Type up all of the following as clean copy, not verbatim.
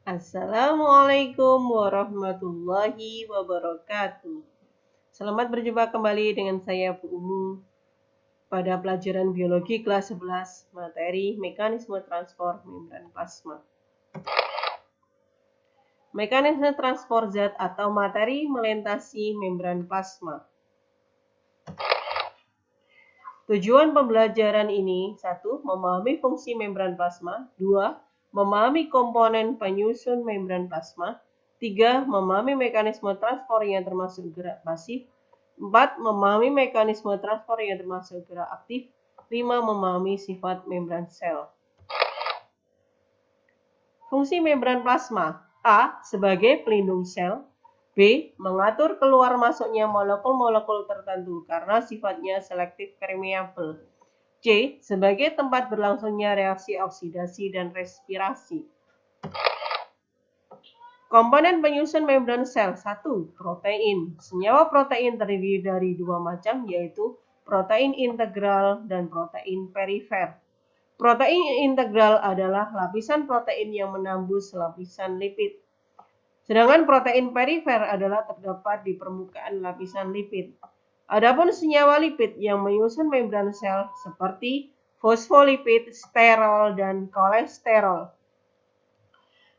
Assalamualaikum warahmatullahi wabarakatuh. Selamat berjumpa kembali dengan saya Bu Umu pada pelajaran biologi kelas 11 materi mekanisme transport membran plasma. Mekanisme transport zat atau materi melintasi membran plasma. Tujuan pembelajaran ini 1. Memahami fungsi membran plasma. 2. Memahami komponen penyusun membran plasma. 3. Memahami mekanisme transport yang termasuk gerak pasif. 4. Memahami mekanisme transport yang termasuk gerak aktif. 5. Memahami sifat membran sel. Fungsi membran plasma. A. Sebagai pelindung sel. B. Mengatur keluar masuknya molekul-molekul tertentu karena sifatnya selektif permeable. C. Sebagai tempat berlangsungnya reaksi oksidasi dan respirasi. Komponen penyusun membran sel. 1. Protein. Senyawa protein terdiri dari dua macam, yaitu protein integral dan protein perifer. Protein integral adalah lapisan protein yang menembus lapisan lipid. Sedangkan protein perifer adalah terdapat di permukaan lapisan lipid. Adapun senyawa lipid yang menyusun membran sel seperti fosfolipid, sterol, dan kolesterol.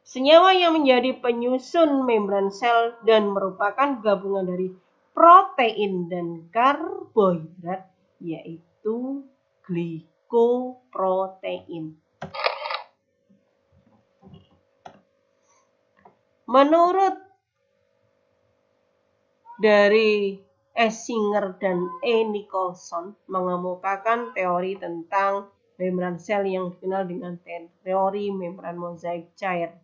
Senyawa yang menjadi penyusun membran sel dan merupakan gabungan dari protein dan karbohidrat, yaitu glikoprotein. Menurut dari Singer dan Nicholson mengemukakan teori tentang membran sel yang dikenal dengan teori membran mozaik cair,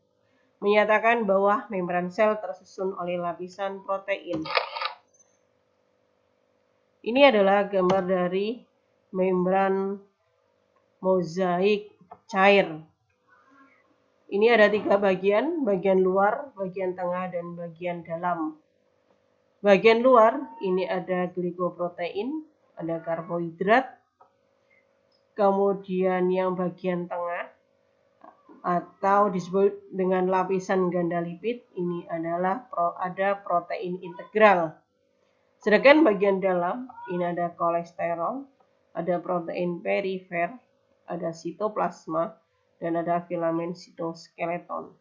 menyatakan bahwa membran sel tersusun oleh lapisan protein. Ini adalah gambar dari membran mozaik cair. Ini ada 3 bagian, bagian luar, bagian tengah, dan bagian dalam. Bagian luar ini ada glikoprotein, ada karbohidrat. Kemudian yang bagian tengah atau disebut dengan lapisan ganda lipid, ini adalah ada protein integral. Sedangkan bagian dalam ini ada kolesterol, ada protein perifer, ada sitoplasma, dan ada filamen sitoskeleton.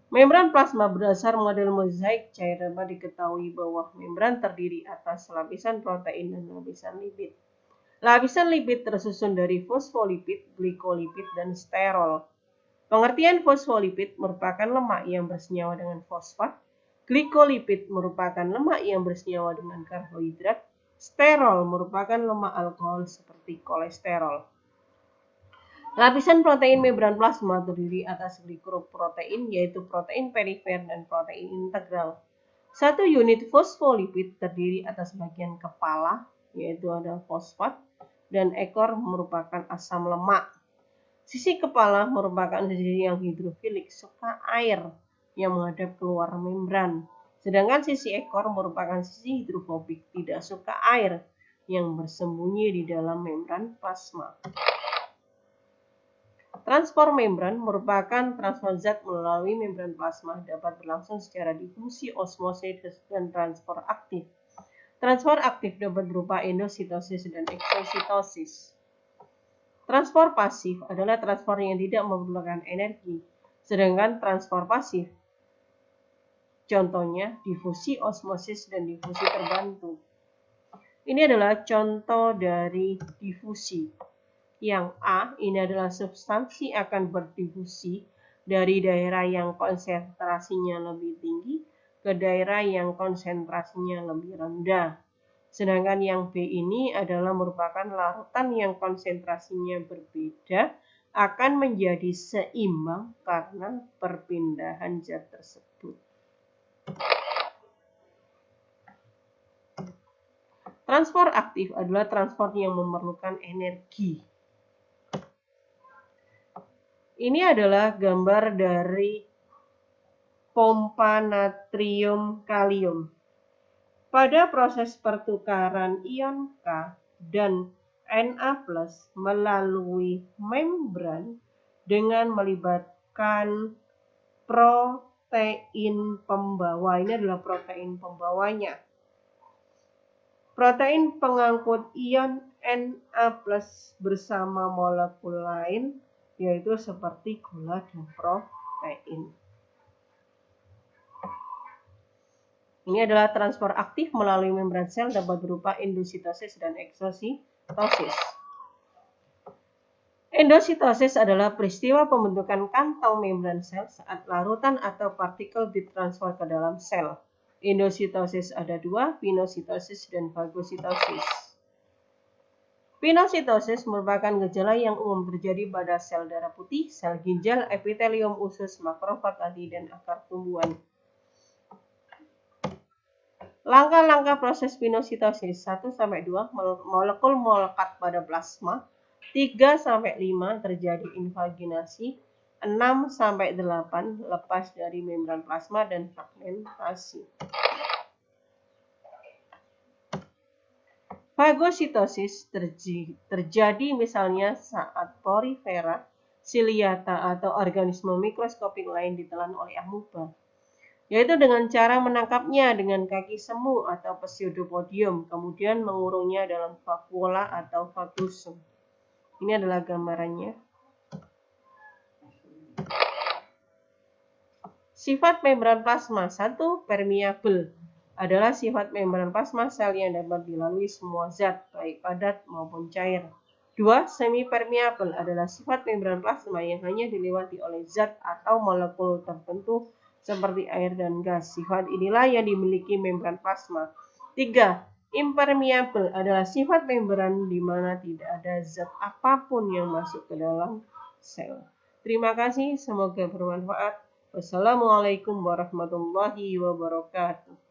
Membran plasma berdasar model mozaik cair dapat diketahui bahwa membran terdiri atas lapisan protein dan lapisan lipid. Lapisan lipid tersusun dari fosfolipid, glikolipid, dan sterol. Pengertian fosfolipid merupakan lemak yang bersenyawa dengan fosfat, glikolipid merupakan lemak yang bersenyawa dengan karbohidrat, sterol merupakan lemak alkohol seperti kolesterol. Lapisan protein membran plasma terdiri atas glikoprotein, yaitu protein perifer dan protein integral. 1 unit fosfolipid terdiri atas bagian kepala, yaitu ada fosfat, dan ekor merupakan asam lemak. Sisi kepala merupakan sisi yang hidrofilik, suka air, yang menghadap keluar membran. Sedangkan sisi ekor merupakan sisi hidrofobik, tidak suka air, yang bersembunyi di dalam membran plasma. Transport membran merupakan transfer zat melalui membran plasma, dapat berlangsung secara difusi, osmosis, dan transport aktif. Transport aktif dapat berupa endositosis dan eksositosis. Transport pasif adalah transport yang tidak memerlukan energi, sedangkan transport pasif contohnya difusi, osmosis, dan difusi terbantu. Ini adalah contoh dari difusi. Yang A, ini adalah substansi akan berdifusi dari daerah yang konsentrasinya lebih tinggi ke daerah yang konsentrasinya lebih rendah. Sedangkan yang B ini adalah merupakan larutan yang konsentrasinya berbeda akan menjadi seimbang karena perpindahan zat tersebut. Transport aktif adalah transport yang memerlukan energi. Ini adalah gambar dari pompa natrium kalium. Pada proses pertukaran ion K dan Na+ melalui membran dengan melibatkan bukan protein pembawa. Ini adalah protein pembawanya. Protein pengangkut ion Na+ bersama molekul lain, yaitu seperti gula dan protein. Ini adalah transfer aktif melalui membran sel dapat berupa endositosis dan eksositosis. Endositosis adalah peristiwa pembentukan kantong membran sel saat larutan atau partikel ditransfer ke dalam sel. Endositosis ada dua, pinositosis dan fagositosis. Pinositosis merupakan gejala yang umum terjadi pada sel darah putih, sel ginjal, epitelium usus, makrofag anti, dan akar tumbuhan. Langkah-langkah proses pinositosis 1-2 molekul melekat pada plasma, 3-5 terjadi invaginasi, 6-8 lepas dari membran plasma dan fragmentasi. Fagositosis terjadi misalnya saat porifera, ciliata, atau organisme mikroskopik lain ditelan oleh amuba, yaitu dengan cara menangkapnya dengan kaki semu atau pseudopodium, kemudian mengurungnya dalam vakuola atau vagusum. Ini adalah gambarannya. Sifat membran plasma. 1. Permeabel adalah sifat membran plasma sel yang dapat dilalui semua zat, baik padat maupun cair. 2. Semi-permeabel adalah sifat membran plasma yang hanya dilewati oleh zat atau molekul tertentu seperti air dan gas. Sifat inilah yang dimiliki membran plasma. 3. Impermeabel adalah sifat membran di mana tidak ada zat apapun yang masuk ke dalam sel. Terima kasih, semoga bermanfaat. Wassalamualaikum warahmatullahi wabarakatuh.